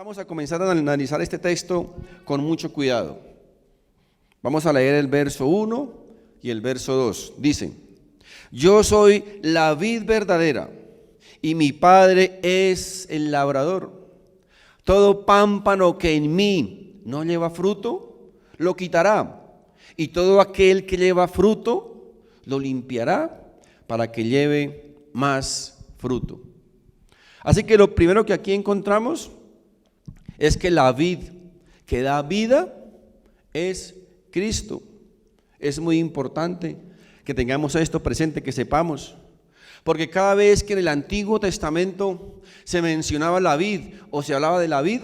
Vamos a comenzar a analizar este texto con mucho cuidado. Vamos a leer el verso 1 y el verso 2. Dice: yo soy la vid verdadera y mi Padre es el labrador. Todo pámpano que en mí no lleva fruto, lo quitará, y todo aquel que lleva fruto, lo limpiará para que lleve más fruto. Así que lo primero que aquí encontramos es que la vid que da vida es Cristo. Es muy importante que tengamos esto presente, que sepamos, porque cada vez que en el Antiguo Testamento se mencionaba la vid o se hablaba de la vid,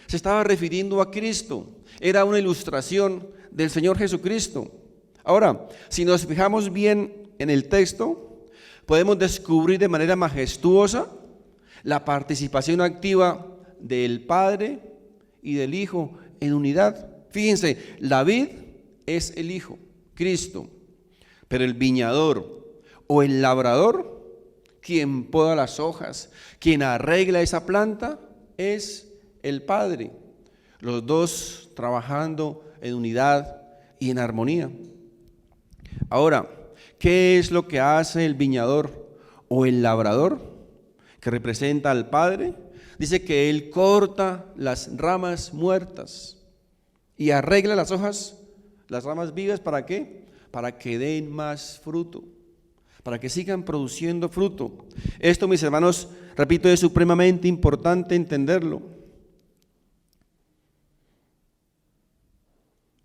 se estaba refiriendo a Cristo. Era una ilustración del Señor Jesucristo. Ahora, si nos fijamos bien en el texto, podemos descubrir de manera majestuosa la participación activa del Padre y del Hijo en unidad. Fíjense, la vid es el Hijo, Cristo, pero el viñador o el labrador, quien poda las hojas, quien arregla esa planta, es el Padre. Los dos trabajando en unidad y en armonía. Ahora, ¿qué es lo que hace el viñador o el labrador, que representa al Padre? Dice que Él corta las ramas muertas y arregla las hojas, las ramas vivas, ¿para qué? Para que den más fruto, para que sigan produciendo fruto. Esto, mis hermanos, repito, es supremamente importante entenderlo,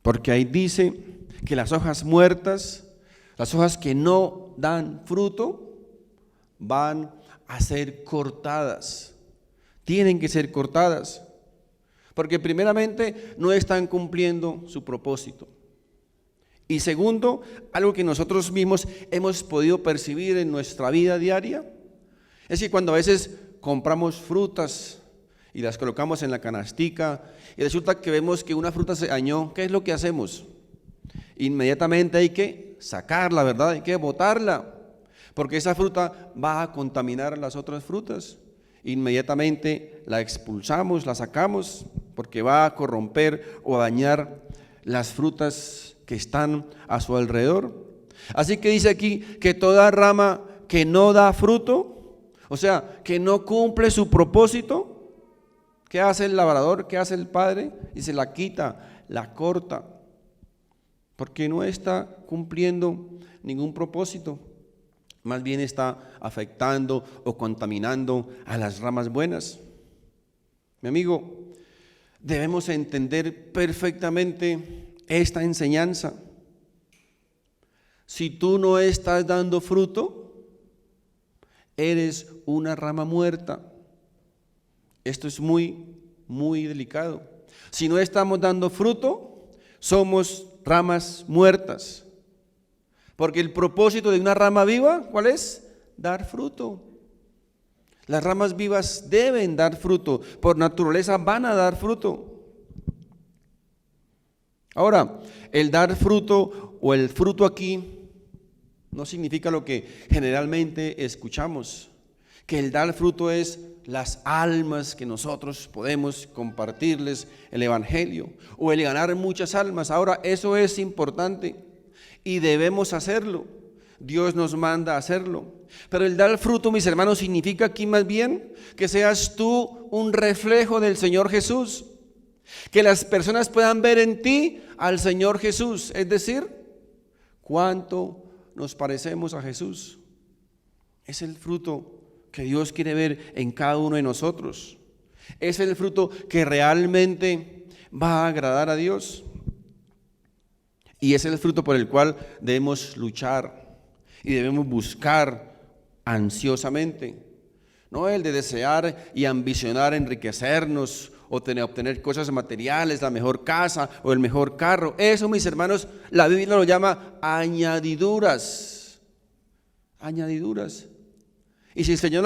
porque ahí dice que las hojas muertas, las hojas que no dan fruto, van a ser cortadas. Tienen que ser cortadas, porque primeramente no están cumpliendo su propósito. Y segundo, algo que nosotros mismos hemos podido percibir en nuestra vida diaria, es que cuando a veces compramos frutas y las colocamos en la canastica y resulta que vemos que una fruta se dañó, ¿qué es lo que hacemos? Inmediatamente hay que sacarla, ¿verdad? Hay que botarla, porque esa fruta va a contaminar las otras frutas. Inmediatamente la expulsamos, la sacamos, porque va a corromper o a dañar las frutas que están a su alrededor. Así que dice aquí que toda rama que no da fruto, o sea, que no cumple su propósito, ¿qué hace el labrador? ¿Qué hace el Padre? Y se la quita, la corta, porque no está cumpliendo ningún propósito. Más bien está afectando o contaminando a las ramas buenas. Mi amigo, debemos entender perfectamente esta enseñanza. Si tú no estás dando fruto, eres una rama muerta. Esto es muy, muy delicado. Si no estamos dando fruto, somos ramas muertas. Porque el propósito de una rama viva, ¿cuál es? Dar fruto. Las ramas vivas deben dar fruto, por naturaleza van a dar fruto. Ahora, el dar fruto o el fruto aquí no significa lo que generalmente escuchamos, que el dar fruto es las almas que nosotros podemos compartirles el evangelio o el ganar muchas almas. Ahora, eso es importante y debemos hacerlo. Dios nos manda a hacerlo. Pero el dar fruto, mis hermanos, significa aquí más bien que seas tú un reflejo del Señor Jesús. Que las personas puedan ver en ti al Señor Jesús. Es decir, cuánto nos parecemos a Jesús. Es el fruto que Dios quiere ver en cada uno de nosotros. Es el fruto que realmente va a agradar a Dios. Y ese es el fruto por el cual debemos luchar y debemos buscar ansiosamente. No el de desear y ambicionar enriquecernos o obtener cosas materiales, la mejor casa o el mejor carro. Eso, mis hermanos, la Biblia lo llama añadiduras. Añadiduras. Y si el Señor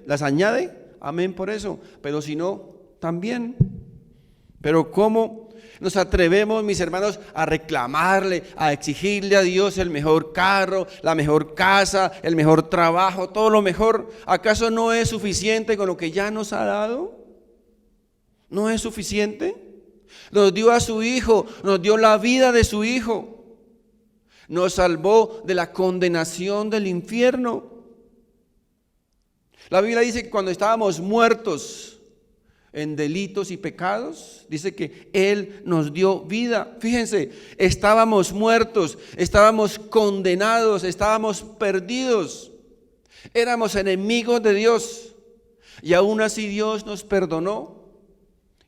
las añade, amén por eso. Pero si no, también. Pero ¿cómo nos atrevemos, mis hermanos, a reclamarle, a exigirle a Dios el mejor carro, la mejor casa, el mejor trabajo, todo lo mejor? ¿Acaso no es suficiente con lo que ya nos ha dado? ¿No es suficiente? Nos dio a su Hijo, nos dio la vida de su Hijo. Nos salvó de la condenación del infierno. La Biblia dice que cuando estábamos muertos en delitos y pecados, dice que Él nos dio vida. Fíjense, estábamos muertos, estábamos condenados, estábamos perdidos, éramos enemigos de Dios, y aún así Dios nos perdonó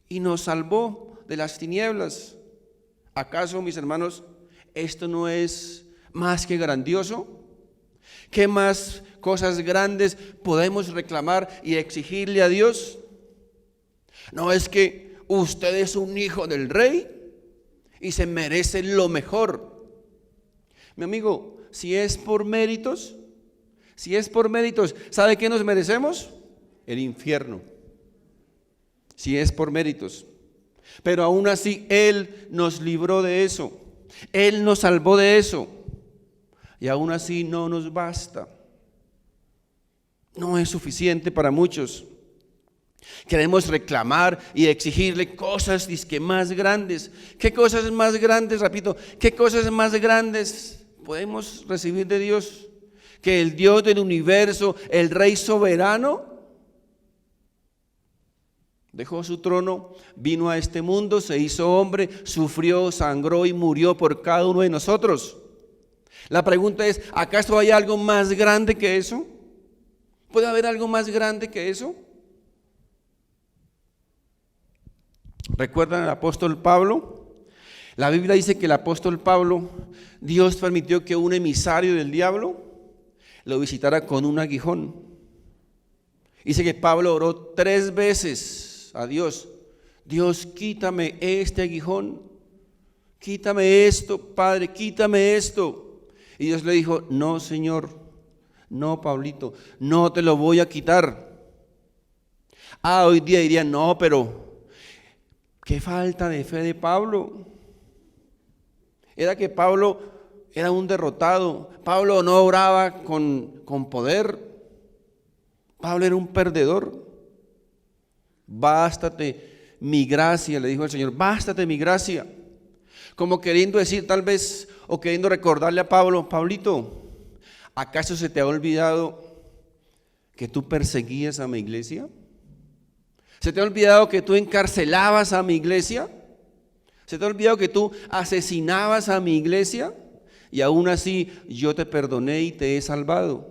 y nos salvó de las tinieblas. ¿Acaso, mis hermanos, esto no es más que grandioso? ¿Qué más cosas grandes podemos reclamar y exigirle a Dios? ¿No es que usted es un hijo del rey y se merece lo mejor? Mi amigo, si es por méritos, ¿sabe qué nos merecemos? El infierno. Si es por méritos. Pero aún así Él nos libró de eso. Él nos salvó de eso. Y aún así no nos basta. No es suficiente para muchos. Queremos reclamar y exigirle cosas dizque más grandes. ¿Qué cosas más grandes, repito, qué cosas más grandes podemos recibir de Dios? Que el Dios del universo, el Rey soberano, dejó su trono, vino a este mundo, se hizo hombre, sufrió, sangró y murió por cada uno de nosotros. La pregunta es, ¿acaso hay algo más grande que eso? ¿Puede haber algo más grande que eso? ¿Recuerdan al apóstol Pablo? La Biblia dice que el apóstol Pablo, Dios permitió que un emisario del diablo lo visitara con un aguijón. Dice que Pablo oró 3 veces a Dios: Dios, quítame este aguijón, quítame esto, Padre, quítame esto. Y Dios le dijo: no, Señor, no, Pablito, no te lo voy a quitar. Hoy día dirían: no, pero qué falta de fe de Pablo. Era que Pablo era un derrotado. Pablo no oraba con poder. Pablo era un perdedor. Bástate mi gracia, le dijo el Señor, bástate mi gracia. Como queriendo decir tal vez, o queriendo recordarle a Pablo: Pablito, ¿acaso se te ha olvidado que tú perseguías a mi iglesia? ¿Se te ha olvidado que tú encarcelabas a mi iglesia? ¿Se te ha olvidado que tú asesinabas a mi iglesia? Y aún así yo te perdoné y te he salvado.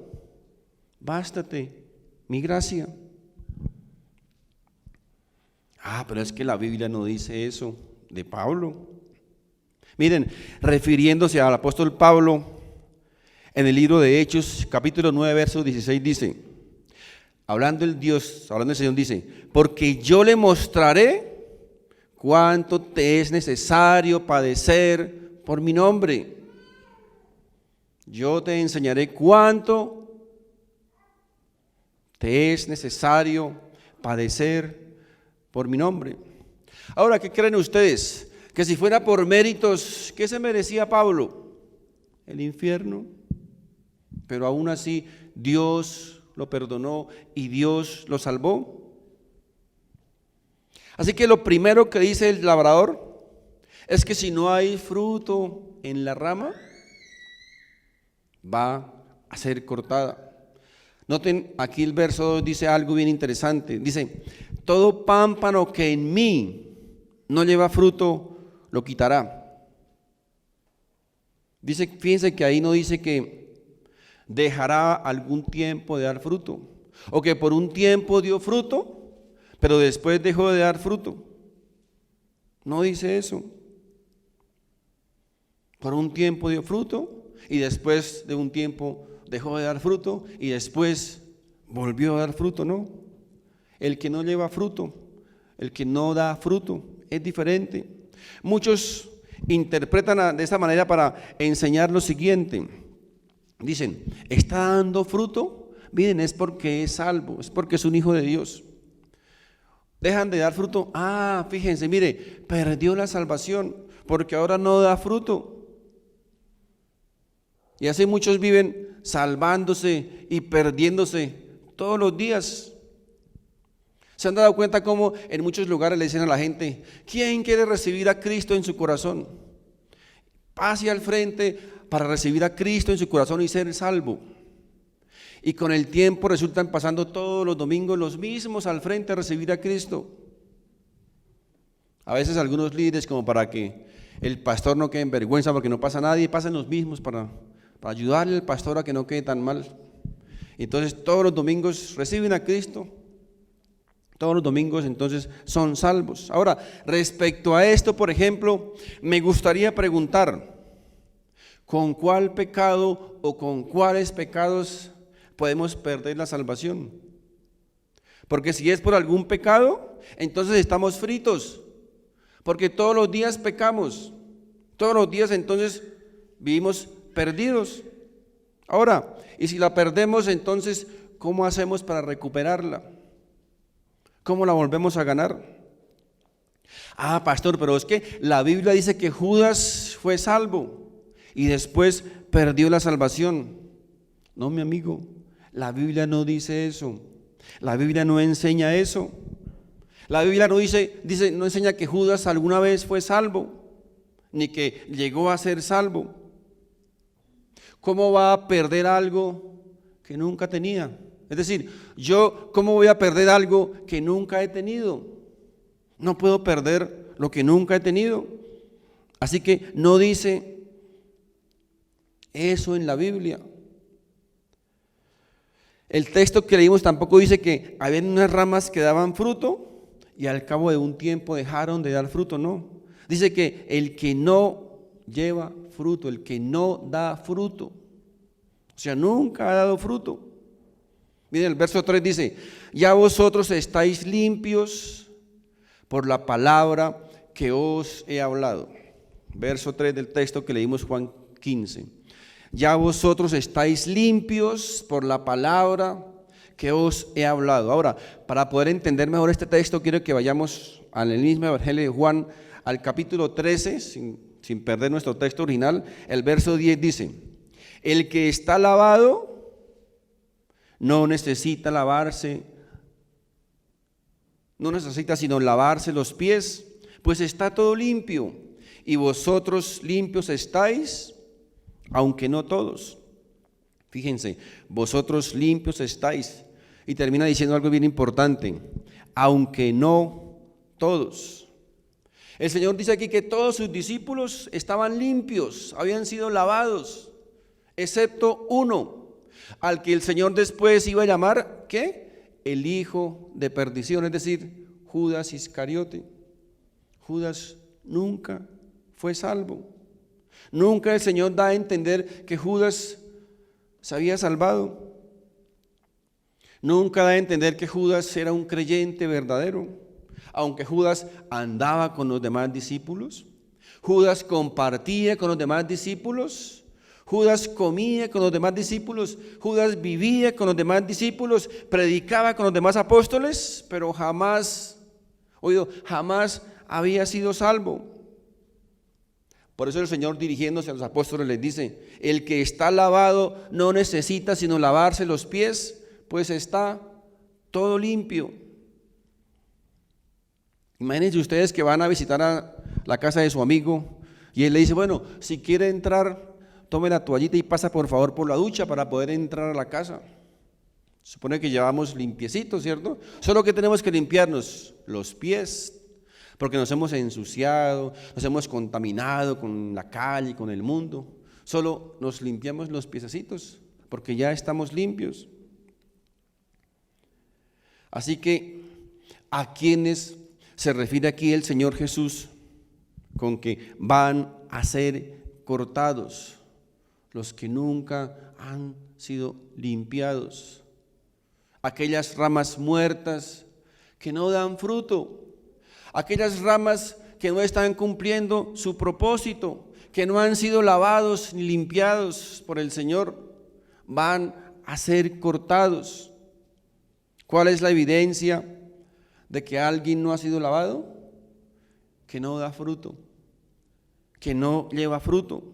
Bástate mi gracia. Pero es que la Biblia no dice eso de Pablo. Miren, refiriéndose al apóstol Pablo, en el libro de Hechos, capítulo 9, verso 16, dice, hablando el Señor, dice: porque yo le mostraré cuánto te es necesario padecer por mi nombre. Yo te enseñaré cuánto te es necesario padecer por mi nombre. Ahora, ¿qué creen ustedes? Que si fuera por méritos, ¿qué se merecía Pablo? El infierno. Pero aún así Dios lo perdonó y Dios lo salvó. Así que lo primero que dice el labrador es que si no hay fruto en la rama, va a ser cortada. Noten, aquí el verso 2 dice algo bien interesante. Dice: todo pámpano que en mí no lleva fruto, lo quitará. Dice, fíjense que ahí no dice que dejará algún tiempo de dar fruto, o que por un tiempo dio fruto, pero después dejó de dar fruto. No dice eso. Por un tiempo dio fruto y después de un tiempo dejó de dar fruto y después volvió a dar fruto, no. El que no lleva fruto, el que no da fruto, es diferente. Muchos interpretan de esta manera para enseñar lo siguiente. Dicen: está dando fruto, miren, es porque es salvo, es porque es un hijo de Dios. Dejan de dar fruto, fíjense, mire, perdió la salvación porque ahora no da fruto. Y así muchos viven salvándose y perdiéndose todos los días. ¿Se han dado cuenta cómo en muchos lugares le dicen a la gente, ¿quién quiere recibir a Cristo en su corazón? Pase al frente para recibir a Cristo en su corazón y ser salvo. Y con el tiempo resultan pasando todos los domingos los mismos al frente a recibir a Cristo. A veces algunos líderes, como para que el pastor no quede en vergüenza porque no pasa nadie, pasan los mismos para ayudarle al pastor a que no quede tan mal. Entonces todos los domingos reciben a Cristo, todos los domingos entonces son salvos. Ahora, respecto a esto, por ejemplo, me gustaría preguntar, ¿con cuál pecado o con cuáles pecados podemos perder la salvación? Porque si es por algún pecado, entonces estamos fritos, porque todos los días pecamos, todos los días entonces vivimos perdidos. Ahora, y si la perdemos, entonces, ¿cómo hacemos para recuperarla? ¿Cómo la volvemos a ganar? Ah, pastor, pero es que la Biblia dice que Judas fue salvo y después perdió la salvación. No, mi amigo, la Biblia no dice eso. La Biblia no enseña eso. La Biblia no no enseña que Judas alguna vez fue salvo, ni que llegó a ser salvo. ¿Cómo va a perder algo que nunca tenía? Es decir, ¿cómo voy a perder algo que nunca he tenido? No puedo perder lo que nunca he tenido. Así que no dice eso en la Biblia. El texto que leímos tampoco dice que había unas ramas que daban fruto y al cabo de un tiempo dejaron de dar fruto, no. Dice que el que no lleva fruto, el que no da fruto, o sea, nunca ha dado fruto. Miren, el verso 3 dice, ya vosotros estáis limpios por la palabra que os he hablado. Verso 3 del texto que leímos Juan 15. Ya vosotros estáis limpios por la palabra que os he hablado. Ahora, para poder entender mejor este texto, quiero que vayamos al mismo Evangelio de Juan, al capítulo 13, sin perder nuestro texto original. El verso 10 dice, el que está lavado no necesita sino lavarse los pies, pues está todo limpio, y vosotros limpios estáis, aunque no todos. Fíjense, vosotros limpios estáis, y termina diciendo algo bien importante, aunque no todos. El Señor dice aquí que todos sus discípulos estaban limpios, habían sido lavados, excepto uno, al que el Señor después iba a llamar, ¿qué? El hijo de perdición, es decir, Judas Iscariote. Judas nunca fue salvo. Nunca el Señor da a entender que Judas se había salvado. Nunca da a entender que Judas era un creyente verdadero. Aunque Judas andaba con los demás discípulos, Judas compartía con los demás discípulos, Judas comía con los demás discípulos, Judas vivía con los demás discípulos, predicaba con los demás apóstoles, pero jamás había sido salvo. Por eso el Señor, dirigiéndose a los apóstoles, les dice, el que está lavado no necesita sino lavarse los pies, pues está todo limpio. Imagínense ustedes que van a visitar a la casa de su amigo y él le dice, bueno, si quiere entrar, tome la toallita y pasa por favor por la ducha para poder entrar a la casa. Supone que llevamos limpiecitos, ¿cierto? Solo que tenemos que limpiarnos los pies, porque nos hemos ensuciado, nos hemos contaminado con la calle, con el mundo. Solo nos limpiamos los piececitos, porque ya estamos limpios. Así que, ¿a quiénes se refiere aquí el Señor Jesús con que van a ser cortados? Los que nunca han sido limpiados, aquellas ramas muertas que no dan fruto, aquellas ramas que no están cumpliendo su propósito, que no han sido lavados ni limpiados por el Señor, van a ser cortados. ¿Cuál es la evidencia de que alguien no ha sido lavado? Que no da fruto, que no lleva fruto.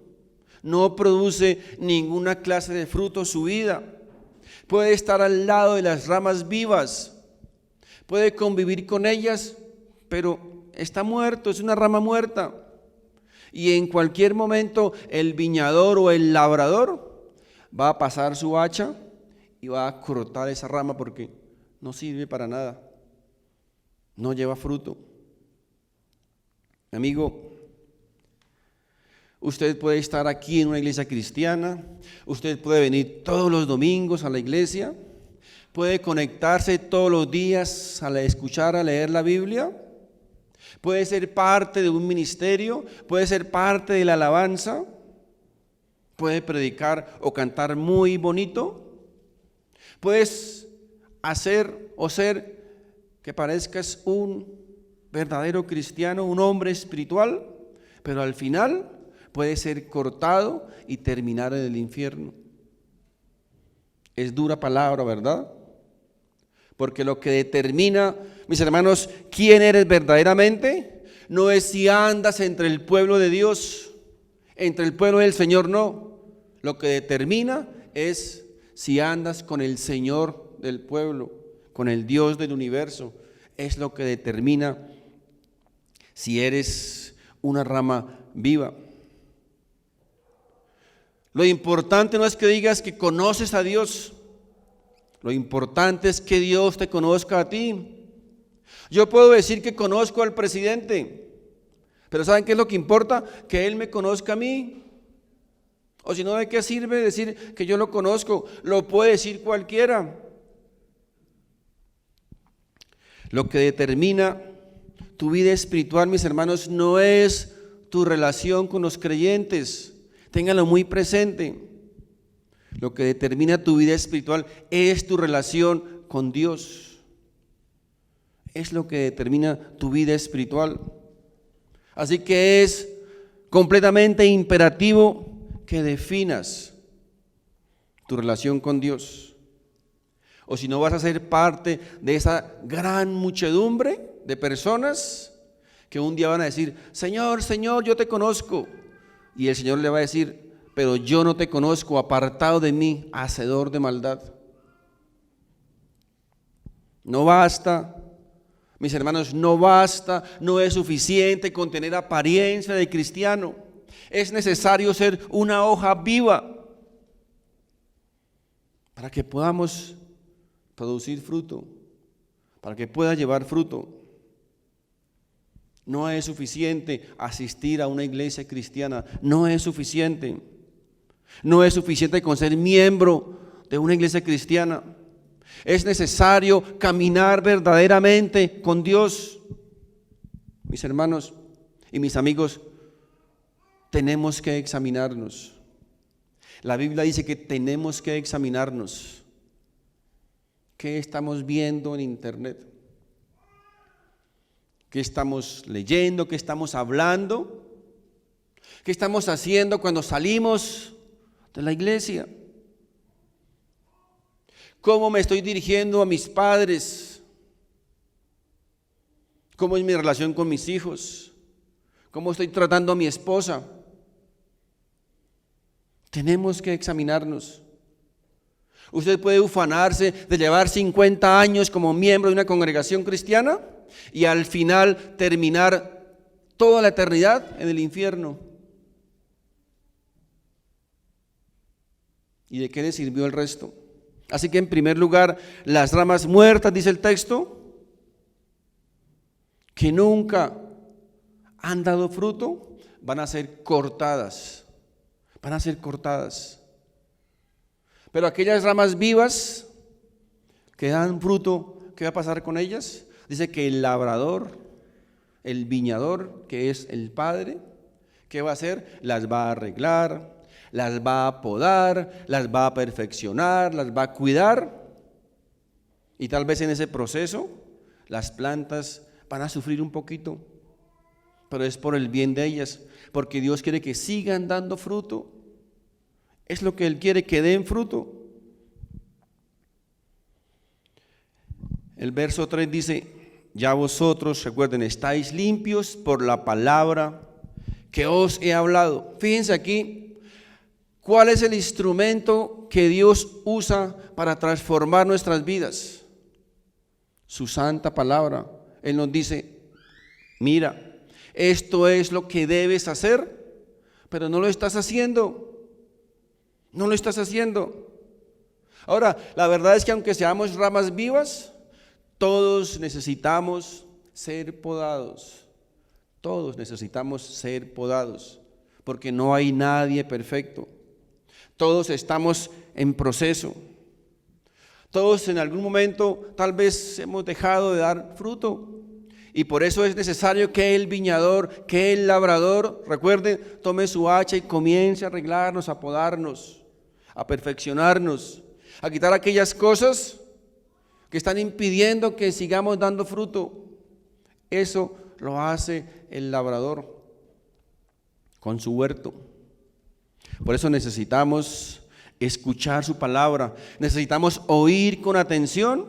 No produce ninguna clase de fruto su vida. Puede estar al lado de las ramas vivas, puede convivir con ellas, pero está muerto, es una rama muerta. Y en cualquier momento el viñador o el labrador va a pasar su hacha y va a cortar esa rama porque no sirve para nada, no lleva fruto. Amigo, usted puede estar aquí en una iglesia cristiana, usted puede venir todos los domingos a la iglesia, puede conectarse todos los días a escuchar, a leer la Biblia, puede ser parte de un ministerio, puede ser parte de la alabanza, puede predicar o cantar muy bonito, puedes hacer o ser que parezcas un verdadero cristiano, un hombre espiritual, pero al final puede ser cortado y terminar en el infierno. Es dura palabra, ¿verdad? Porque lo que determina, mis hermanos, quién eres verdaderamente, no es si andas entre el pueblo de Dios, entre el pueblo del Señor, no. Lo que determina es si andas con el Señor del pueblo, con el Dios del universo. Es lo que determina si eres una rama viva. Lo importante no es que digas que conoces a Dios. Lo importante es que Dios te conozca a ti. Yo puedo decir que conozco al presidente, pero ¿saben qué es lo que importa? Que Él me conozca a mí. O si no, ¿de qué sirve decir que yo lo conozco? Lo puede decir cualquiera. Lo que determina tu vida espiritual, mis hermanos, no es tu relación con los creyentes. Ténganlo muy presente. Lo que determina tu vida espiritual es tu relación con Dios. Es lo que determina tu vida espiritual. Así que es completamente imperativo que definas tu relación con Dios. O si no, vas a ser parte de esa gran muchedumbre de personas que un día van a decir: Señor, Señor, yo te conozco. Y el Señor le va a decir: pero yo no te conozco, apartado de mí, hacedor de maldad. No basta, mis hermanos, no basta, no es suficiente con tener apariencia de cristiano. Es necesario ser una hoja viva para que podamos producir fruto, para que pueda llevar fruto. No es suficiente asistir a una iglesia cristiana, no es suficiente. No es suficiente con ser miembro de una iglesia cristiana. Es necesario caminar verdaderamente con Dios. Mis hermanos y mis amigos, tenemos que examinarnos. La Biblia dice que tenemos que examinarnos. ¿Qué estamos viendo en internet? ¿Qué estamos leyendo? ¿Qué estamos hablando? ¿Qué estamos haciendo cuando salimos de la iglesia? ¿Cómo me estoy dirigiendo a mis padres? ¿Cómo es mi relación con mis hijos? ¿Cómo estoy tratando a mi esposa? Tenemos que examinarnos. Usted puede ufanarse de llevar 50 años como miembro de una congregación cristiana y al final terminar toda la eternidad en el infierno. ¿Y de qué le sirvió el resto? Así que en primer lugar, las ramas muertas, dice el texto, que nunca han dado fruto, van a ser cortadas. Van a ser cortadas. Pero aquellas ramas vivas que dan fruto, ¿qué va a pasar con ellas? Dice que el labrador, el viñador, que es el Padre, ¿qué va a hacer? Las va a arreglar, las va a podar, las va a perfeccionar, las va a cuidar. Y tal vez en ese proceso las plantas van a sufrir un poquito, pero es por el bien de ellas, porque Dios quiere que sigan dando fruto. Es lo que Él quiere, que den fruto. El verso 3 dice: ya vosotros, recuerden, estáis limpios por la palabra que os he hablado. Fíjense aquí, ¿cuál es el instrumento que Dios usa para transformar nuestras vidas? su santa palabra. Él nos dice, mira, esto es lo que debes hacer, pero no lo estás haciendo. No lo estás haciendo. Ahora, la verdad es que aunque seamos ramas vivas, todos necesitamos ser podados. Todos necesitamos ser podados, porque no hay nadie perfecto. Todos estamos en proceso. Todos en algún momento tal vez hemos dejado de dar fruto. Y por eso es necesario que el viñador, que el labrador, recuerden, tome su hacha y comience a arreglarnos, a podarnos, a perfeccionarnos, a quitar aquellas cosas que están impidiendo que sigamos dando fruto. Eso lo hace el labrador con su huerto. Por eso necesitamos escuchar su palabra, necesitamos oír con atención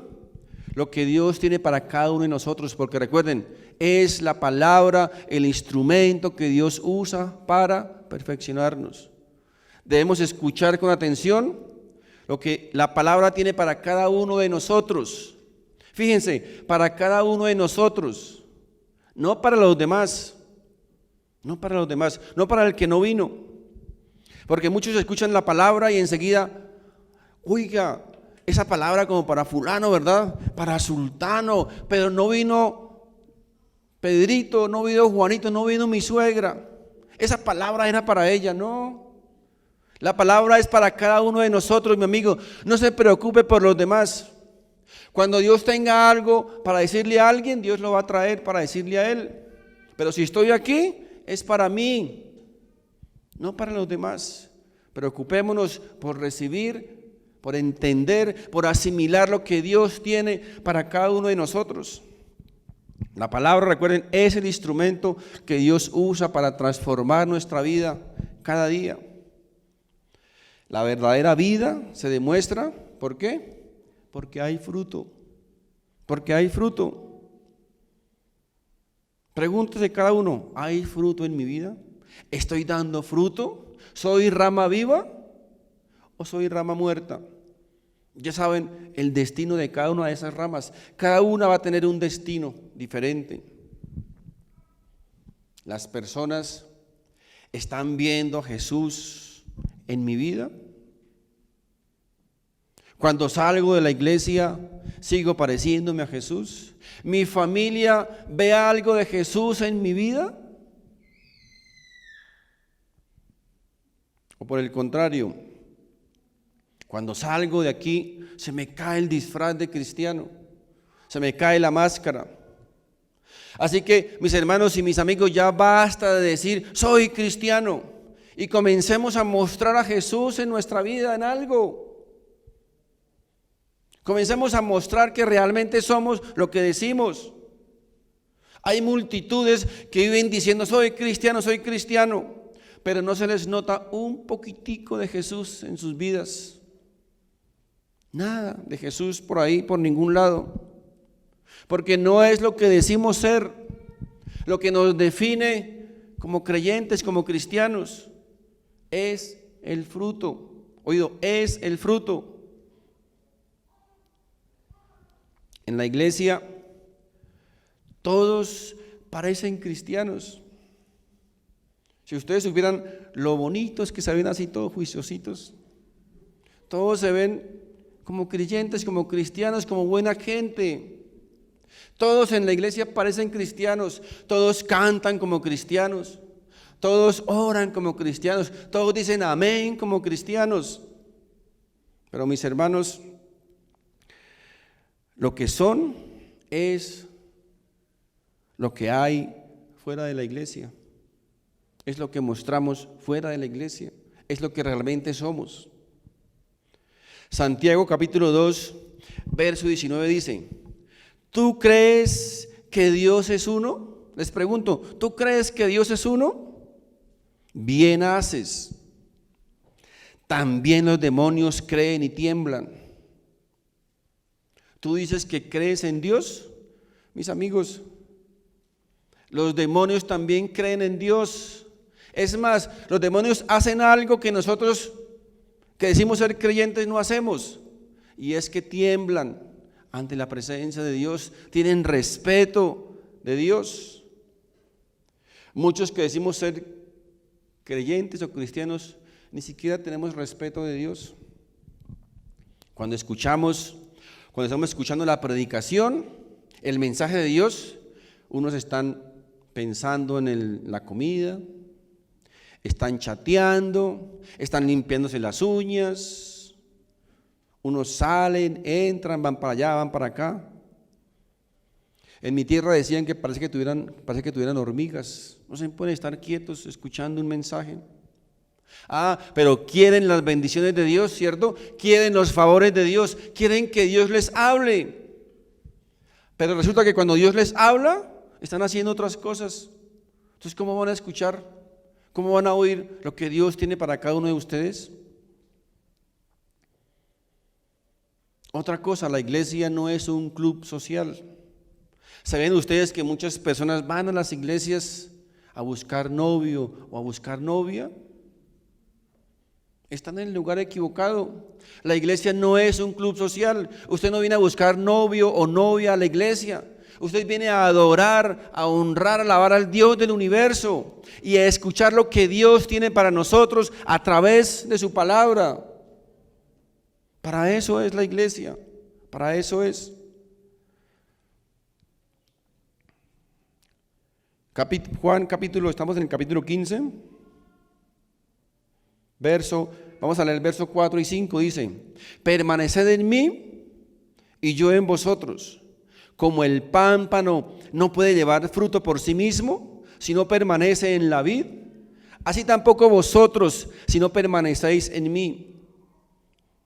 lo que Dios tiene para cada uno de nosotros, porque recuerden, es la palabra el instrumento que Dios usa para perfeccionarnos. Debemos escuchar con atención lo que la palabra tiene para cada uno de nosotros. Fíjense, para cada uno de nosotros, no para los demás, no para los demás, no para el que no vino. Porque muchos escuchan la palabra y enseguida, oiga, esa palabra como para fulano, ¿verdad? Para sultano, pero no vino Pedrito, no vino Juanito, no vino mi suegra. Esa palabra era para ella, no. La palabra es para cada uno de nosotros, mi amigo. No se preocupe por los demás. Cuando Dios tenga algo para decirle a alguien, Dios lo va a traer para decirle a él. Pero si estoy aquí, es para mí, no para los demás. Preocupémonos por recibir, por entender, por asimilar lo que Dios tiene para cada uno de nosotros. La palabra, recuerden, es el instrumento que Dios usa para transformar nuestra vida cada día. La verdadera vida se demuestra, ¿por qué? Porque hay fruto. Porque hay fruto. Pregúntese cada uno, ¿hay fruto en mi vida? ¿Estoy dando fruto? ¿Soy rama viva o soy rama muerta? Ya saben el destino de cada una de esas ramas. Cada una va a tener un destino diferente. Las personas están viendo a Jesús en mi vida. Cuando salgo de la iglesia, sigo pareciéndome a Jesús. ¿Mi familia ve algo de Jesús en mi vida? O por el contrario, cuando salgo de aquí, se me cae el disfraz de cristiano, se me cae la máscara. Así que, mis hermanos y mis amigos, ya basta de decir, soy cristiano, y comencemos a mostrar a Jesús en nuestra vida en algo. Comencemos a mostrar que realmente somos lo que decimos. Hay multitudes que viven diciendo, soy cristiano, pero no se les nota un poquitico de Jesús en sus vidas. Nada de Jesús por ahí, por ningún lado. Porque no es lo que decimos ser, lo que nos define como creyentes, como cristianos, es el fruto. Oído, es el fruto. En la iglesia, todos parecen cristianos. Si ustedes supieran lo bonitos que se ven así todos juiciositos, todos se ven como creyentes, como cristianos, como buena gente. Todos en la iglesia parecen cristianos, todos cantan como cristianos, todos oran como cristianos, todos dicen amén como cristianos. Pero mis hermanos, lo que son es lo que hay fuera de la iglesia. Es lo que mostramos fuera de la iglesia, es lo que realmente somos. Santiago capítulo 2, verso 19 dice, ¿tú crees que Dios es uno? Les pregunto, ¿tú crees que Dios es uno? Bien haces. También los demonios creen y tiemblan. ¿Tú dices que crees en Dios? Mis amigos, los demonios también creen en Dios. Es más, los demonios hacen algo que nosotros que decimos ser creyentes no hacemos, y es que tiemblan ante la presencia de Dios, tienen respeto de Dios. Muchos que decimos ser creyentes o cristianos, ni siquiera tenemos respeto de Dios. Cuando estamos escuchando la predicación, el mensaje de Dios, unos están pensando en la comida, están chateando, están limpiándose las uñas, unos salen, entran, van para allá, van para acá. En mi tierra decían que parece que tuvieran hormigas, no se pueden estar quietos escuchando un mensaje. Pero quieren las bendiciones de Dios, ¿cierto? Quieren los favores de Dios, quieren que Dios les hable. Pero resulta que cuando Dios les habla, están haciendo otras cosas. Entonces, ¿cómo van a escuchar? ¿Cómo van a oír lo que Dios tiene para cada uno de ustedes? Otra cosa, la iglesia no es un club social. ¿Saben ustedes que muchas personas van a las iglesias a buscar novio o a buscar novia? Están en el lugar equivocado. La iglesia no es un club social. Usted no viene a buscar novio o novia a la iglesia. Usted viene a adorar, a honrar, a alabar al Dios del universo y a escuchar lo que Dios tiene para nosotros a través de su palabra. Para eso es la iglesia, para eso es. Estamos en el capítulo 15. Vamos a leer el verso 4 y 5, dice: permaneced en mí y yo en vosotros. Como el pámpano no puede llevar fruto por sí mismo, si no permanece en la vid, así tampoco vosotros, si no permanecéis en mí.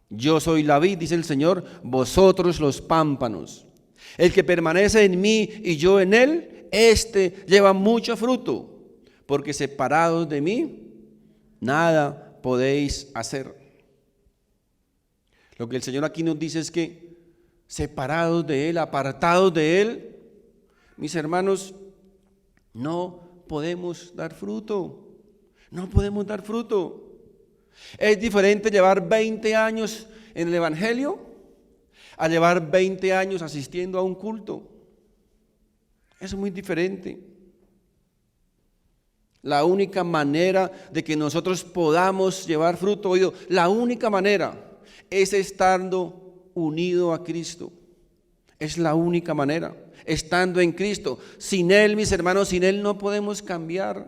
Yo soy la vid, dice el Señor, vosotros los pámpanos. El que permanece en mí y yo en él, éste lleva mucho fruto, porque separados de mí, nada podéis hacer. Lo que el Señor aquí nos dice es que separados de Él, apartados de Él, mis hermanos, no podemos dar fruto. No podemos dar fruto. Es diferente llevar 20 años en el Evangelio a llevar 20 años asistiendo a un culto. Es muy diferente. La única manera de que nosotros podamos llevar fruto, la única manera es estando unido a Cristo. Es la única manera, estando en Cristo. Sin Él, mis hermanos, sin Él no podemos cambiar.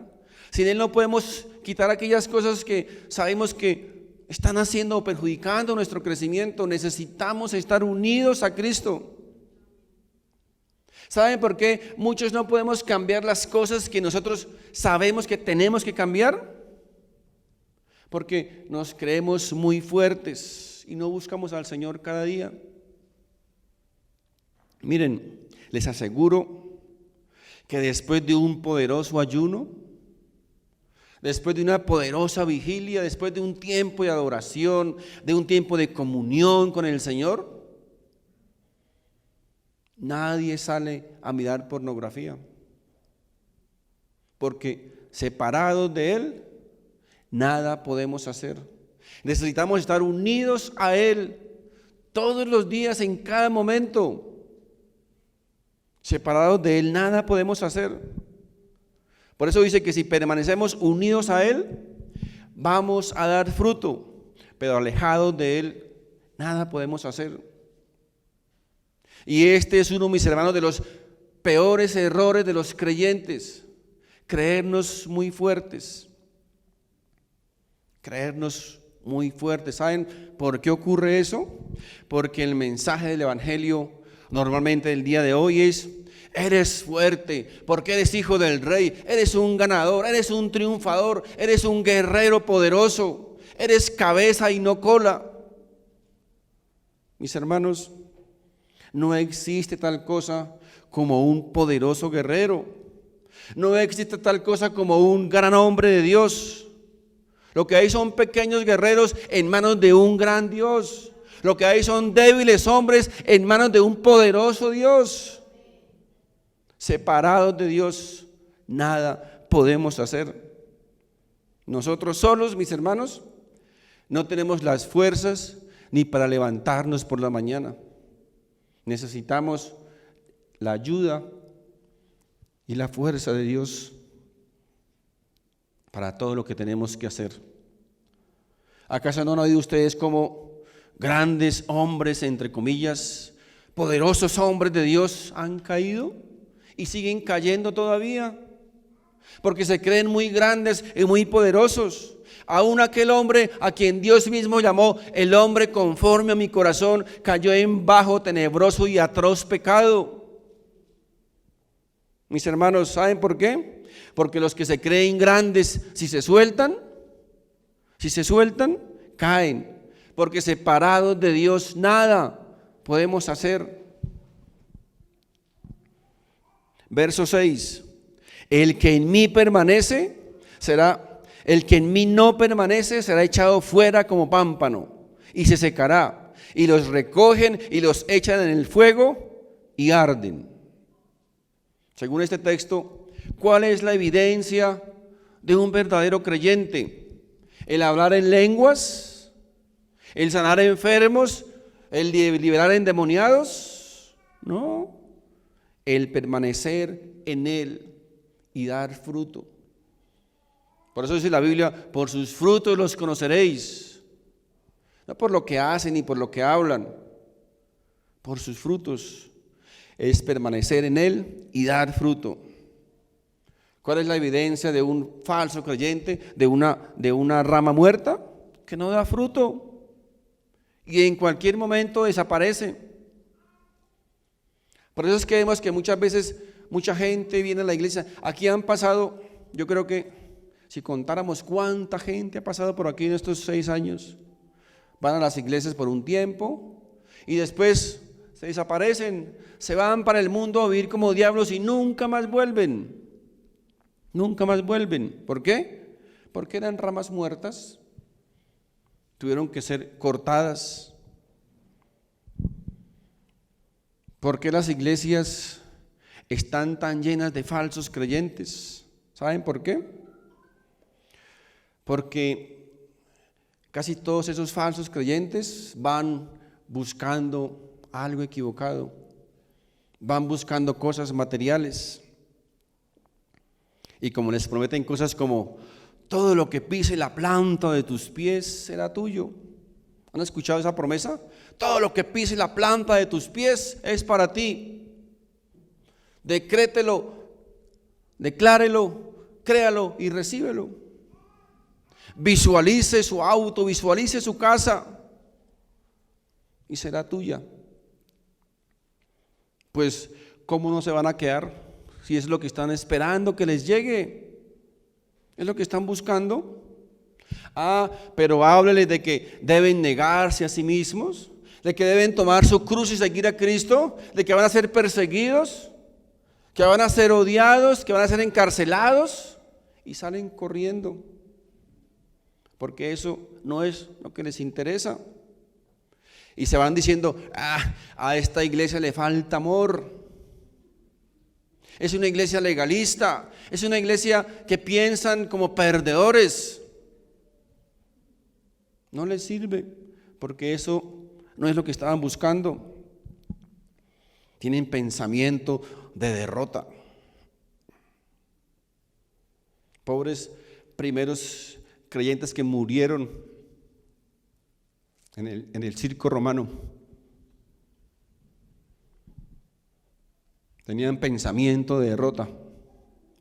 Sin Él no podemos quitar aquellas cosas que sabemos que están haciendo o perjudicando nuestro crecimiento. Necesitamos estar unidos a Cristo. ¿Saben por qué muchos no podemos cambiar las cosas que nosotros sabemos que tenemos que cambiar? Porque nos creemos muy fuertes y no buscamos al Señor cada día. Miren, les aseguro que después de un poderoso ayuno, después de una poderosa vigilia, después de un tiempo de adoración, de un tiempo de comunión con el Señor, nadie sale a mirar pornografía, porque separados de Él, nada podemos hacer. Necesitamos estar unidos a Él todos los días, en cada momento. Separados de Él, nada podemos hacer. Por eso dice que si permanecemos unidos a Él, vamos a dar fruto, pero alejados de Él, nada podemos hacer. Y este es uno, mis hermanos, de los peores errores de los creyentes: creernos muy fuertes. Creernos muy fuertes. ¿Saben por qué ocurre eso? Porque el mensaje del Evangelio normalmente el día de hoy es: eres fuerte, porque eres hijo del rey, eres un ganador, eres un triunfador, eres un guerrero poderoso, eres cabeza y no cola. Mis hermanos, no existe tal cosa como un poderoso guerrero. No existe tal cosa como un gran hombre de Dios. Lo que hay son pequeños guerreros en manos de un gran Dios. Lo que hay son débiles hombres en manos de un poderoso Dios. Separados de Dios, nada podemos hacer. Nosotros solos, mis hermanos, no tenemos las fuerzas ni para levantarnos por la mañana. Necesitamos la ayuda y la fuerza de Dios para todo lo que tenemos que hacer. ¿Acaso no han oído ustedes cómo grandes hombres, entre comillas, poderosos hombres de Dios han caído y siguen cayendo todavía? Porque se creen muy grandes y muy poderosos. Aún aquel hombre a quien Dios mismo llamó el hombre conforme a mi corazón cayó en bajo, tenebroso y atroz pecado. Mis hermanos, ¿saben por qué? Porque los que se creen grandes, si se sueltan, caen. Porque separados de Dios nada podemos hacer. Verso 6. El que en mí no permanece será echado fuera como pámpano y se secará, y los recogen y los echan en el fuego y arden. Según este texto, ¿cuál es la evidencia de un verdadero creyente? ¿El hablar en lenguas? ¿El sanar enfermos? ¿El liberar endemoniados? No, el permanecer en Él y dar fruto. Por eso dice la Biblia, por sus frutos los conoceréis. No por lo que hacen ni por lo que hablan, por sus frutos. Es permanecer en Él y dar fruto. ¿Cuál es la evidencia de un falso creyente, de una rama muerta? Que no da fruto y en cualquier momento desaparece. Por eso es que vemos que muchas veces mucha gente viene a la iglesia. Aquí han pasado, yo creo que si contáramos cuánta gente ha pasado por aquí en estos 6 años, van a las iglesias por un tiempo y después se desaparecen, se van para el mundo a vivir como diablos y nunca más vuelven. Nunca más vuelven. ¿Por qué? Porque eran ramas muertas, tuvieron que ser cortadas. ¿Por qué las iglesias están tan llenas de falsos creyentes? ¿Saben por qué? Porque casi todos esos falsos creyentes van buscando algo equivocado, van buscando cosas materiales. Y como les prometen cosas como todo lo que pise la planta de tus pies será tuyo. ¿Han escuchado esa promesa? Todo lo que pise la planta de tus pies es para ti. Decrételo, declárelo, créalo y recíbelo. Visualice su auto, visualice su casa y será tuya. Pues, ¿cómo no se van a quedar? Si es lo que están esperando que les llegue, es lo que están buscando. Pero hábleles de que deben negarse a sí mismos, de que deben tomar su cruz y seguir a Cristo, de que van a ser perseguidos, que van a ser odiados, que van a ser encarcelados, y salen corriendo, porque eso no es lo que les interesa. Y se van diciendo, a esta iglesia le falta amor. Es una iglesia legalista, es una iglesia que piensan como perdedores. No les sirve, porque eso no es lo que estaban buscando. Tienen pensamiento de derrota. Pobres primeros creyentes que murieron en el circo romano. Tenían pensamiento de derrota.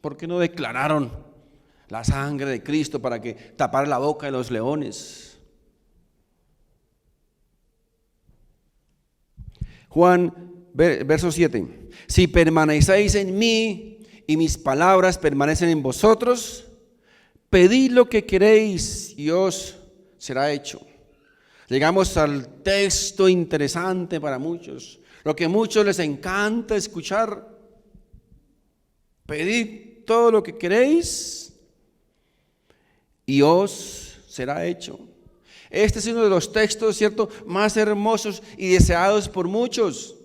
¿Por qué no declararon la sangre de Cristo para que tapara la boca de los leones? Juan, verso 7. Si permanecéis en mí y mis palabras permanecen en vosotros, pedid lo que queréis y os será hecho. Llegamos al texto interesante para muchos, lo que a muchos les encanta escuchar. Pedid todo lo que queréis y os será hecho. Este es uno de los textos, ¿cierto?, más hermosos y deseados por muchos.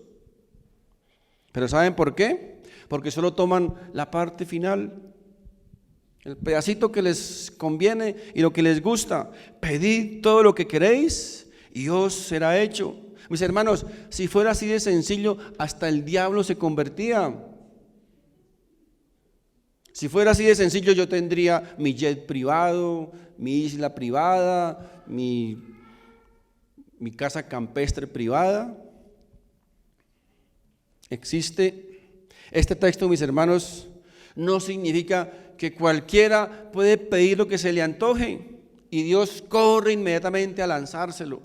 Pero ¿saben por qué? Porque solo toman la parte final, el pedacito que les conviene y lo que les gusta. Pedid todo lo que queréis y os será hecho. Mis hermanos, si fuera así de sencillo, hasta el diablo se convertía. Si fuera así de sencillo, yo tendría mi jet privado, mi isla privada, mi casa campestre privada. Existe. Este texto, mis hermanos, no significa que cualquiera puede pedir lo que se le antoje y Dios corre inmediatamente a lanzárselo.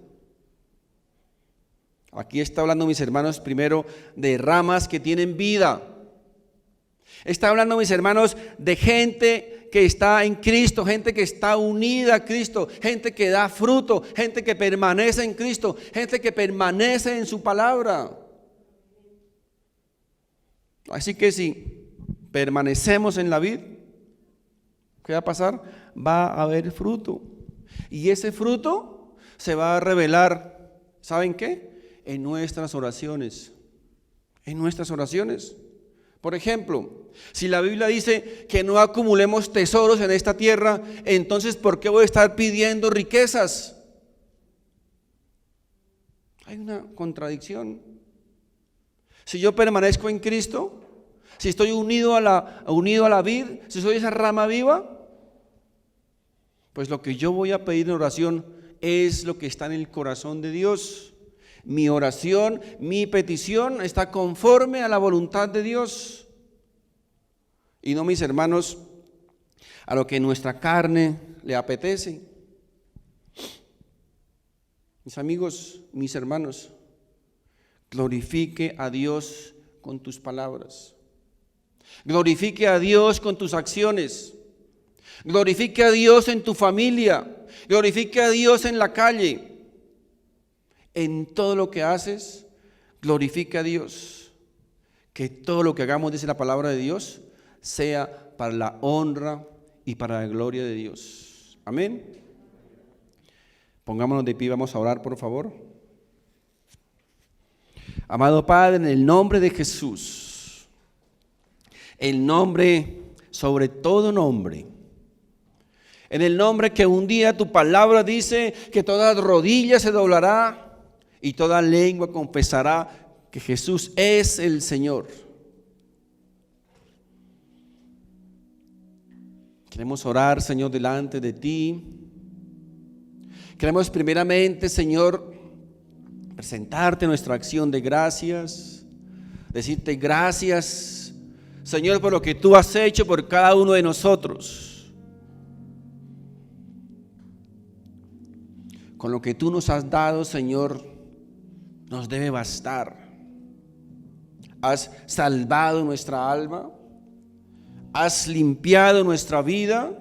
Aquí está hablando, mis hermanos, primero de ramas que tienen vida. Está hablando, mis hermanos, de gente que está en Cristo, gente que está unida a Cristo, gente que da fruto, gente que permanece en Cristo, gente que permanece en su palabra. Así que si permanecemos en la vid, ¿qué va a pasar? Va a haber fruto. Y ese fruto se va a revelar, ¿saben qué? En nuestras oraciones. En nuestras oraciones. Por ejemplo, si la Biblia dice que no acumulemos tesoros en esta tierra, entonces ¿por qué voy a estar pidiendo riquezas? Hay una contradicción. Si yo permanezco en Cristo, si estoy unido a la vid, si soy esa rama viva, pues lo que yo voy a pedir en oración es lo que está en el corazón de Dios. Mi oración, mi petición está conforme a la voluntad de Dios. Y no, mis hermanos, a lo que nuestra carne le apetece. Mis amigos, mis hermanos, glorifique a Dios con tus palabras. Glorifique a Dios con tus acciones. Glorifique a Dios en tu familia. Glorifique a Dios en la calle. En todo lo que haces, glorifica a Dios. Que todo lo que hagamos, dice la palabra de Dios, sea para la honra y para la gloria de Dios. Amén. Pongámonos de pie, vamos a orar, por favor. Amado Padre, en el nombre de Jesús, el nombre sobre todo nombre, en el nombre que un día tu palabra dice que toda rodilla se doblará y toda lengua confesará que Jesús es el Señor. Queremos orar, Señor, delante de ti. Queremos primeramente, Señor, presentarte nuestra acción de gracias, decirte gracias, Señor, por lo que tú has hecho por cada uno de nosotros. Con lo que tú nos has dado, Señor, nos debe bastar. Has salvado nuestra alma, has limpiado nuestra vida,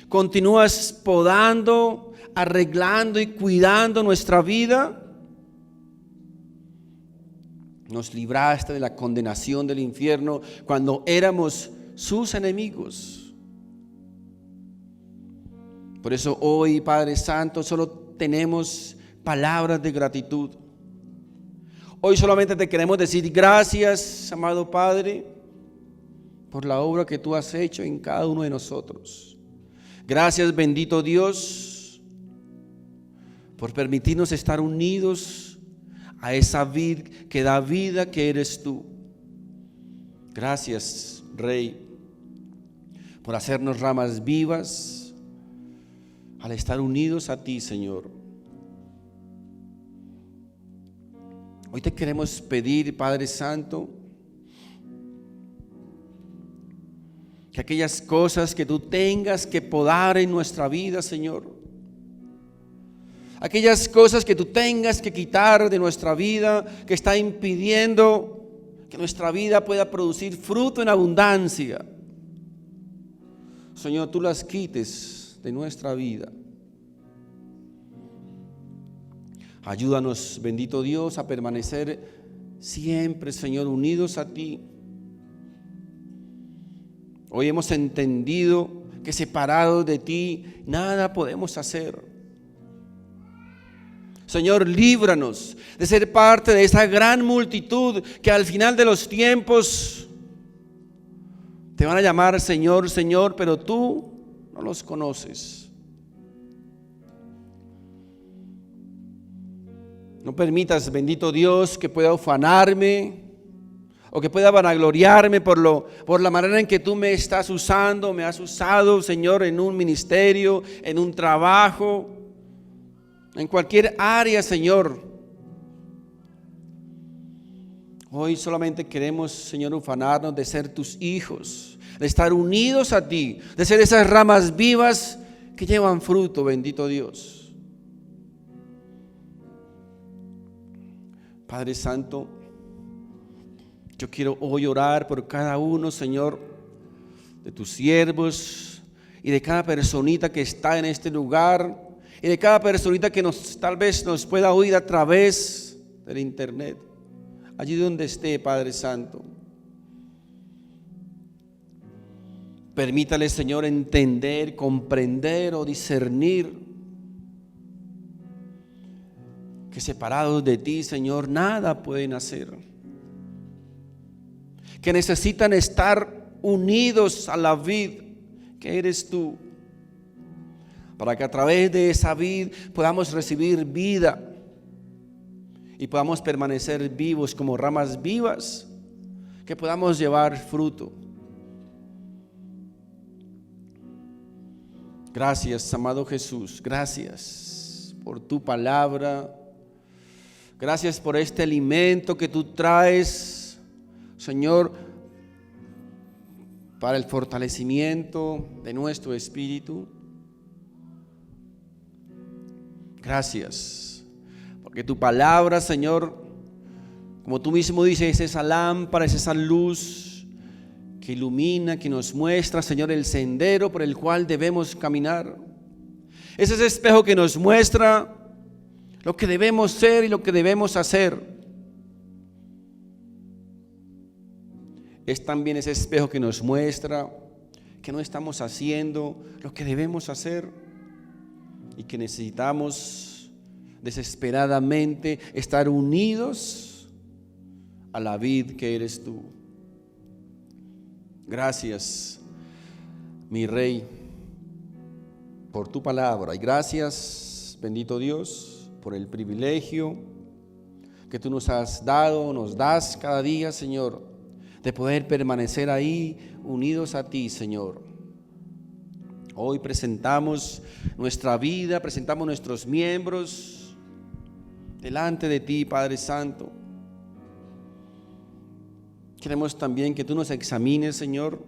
continúas podando, arreglando y cuidando nuestra vida. Nos libraste de la condenación del infierno cuando éramos sus enemigos. Por eso hoy, Padre Santo, solo tenemos palabras de gratitud. Hoy solamente te queremos decir gracias, amado Padre, por la obra que tú has hecho en cada uno de nosotros. Gracias, bendito Dios, por permitirnos estar unidos a esa vid que da vida, que eres tú. Gracias, Rey, por hacernos ramas vivas al estar unidos a ti, Señor. Hoy te queremos pedir, Padre Santo, que aquellas cosas que tú tengas que podar en nuestra vida, Señor, aquellas cosas que tú tengas que quitar de nuestra vida, que está impidiendo que nuestra vida pueda producir fruto en abundancia, Señor, tú las quites de nuestra vida. Ayúdanos, bendito Dios, a permanecer siempre, Señor, unidos a ti. Hoy hemos entendido que separados de ti nada podemos hacer. Señor, líbranos de ser parte de esa gran multitud que al final de los tiempos te van a llamar Señor, Señor, pero tú no los conoces. No permitas, bendito Dios, que pueda ufanarme o que pueda vanagloriarme por la manera en que tú me estás usando, me has usado, Señor, en un ministerio, en un trabajo, en cualquier área, Señor. Hoy solamente queremos, Señor, ufanarnos de ser tus hijos, de estar unidos a ti, de ser esas ramas vivas que llevan fruto, bendito Dios. Padre Santo, yo quiero hoy orar por cada uno, Señor, de tus siervos y de cada personita que está en este lugar y de cada personita que tal vez nos pueda oír a través del internet. Allí donde esté, Padre Santo. Permítale, Señor, entender, comprender o discernir que separados de ti, Señor, nada pueden hacer. Que necesitan estar unidos a la vid que eres tú, para que a través de esa vid podamos recibir vida y podamos permanecer vivos como ramas vivas, que podamos llevar fruto. Gracias, amado Jesús, gracias por tu palabra, gracias por este alimento que tú traes, Señor, para el fortalecimiento de nuestro espíritu. Gracias. Porque tu palabra, Señor, como tú mismo dices, es esa lámpara, es esa luz que ilumina, que nos muestra, Señor, el sendero por el cual debemos caminar. Es ese espejo que nos muestra lo que debemos ser y lo que debemos hacer. Es también ese espejo que nos muestra que no estamos haciendo lo que debemos hacer y que necesitamos desesperadamente estar unidos a la vid que eres tú. Gracias, mi Rey, por tu palabra, y gracias, bendito Dios, por el privilegio que tú nos has dado, nos das cada día, Señor, de poder permanecer ahí unidos a ti, Señor. Hoy presentamos nuestra vida, presentamos nuestros miembros delante de ti, Padre Santo. Queremos también que tú nos examines, Señor,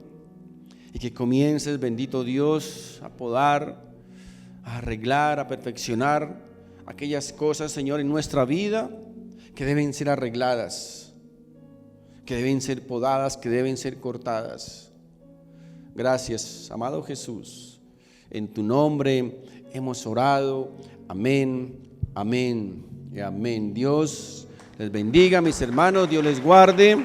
y que comiences, bendito Dios, a podar, a arreglar, a perfeccionar aquellas cosas, Señor, en nuestra vida que deben ser arregladas, que deben ser podadas, que deben ser cortadas. Gracias, amado Jesús. En tu nombre hemos orado. Amén, amén y amén. Dios les bendiga, mis hermanos. Dios les guarde.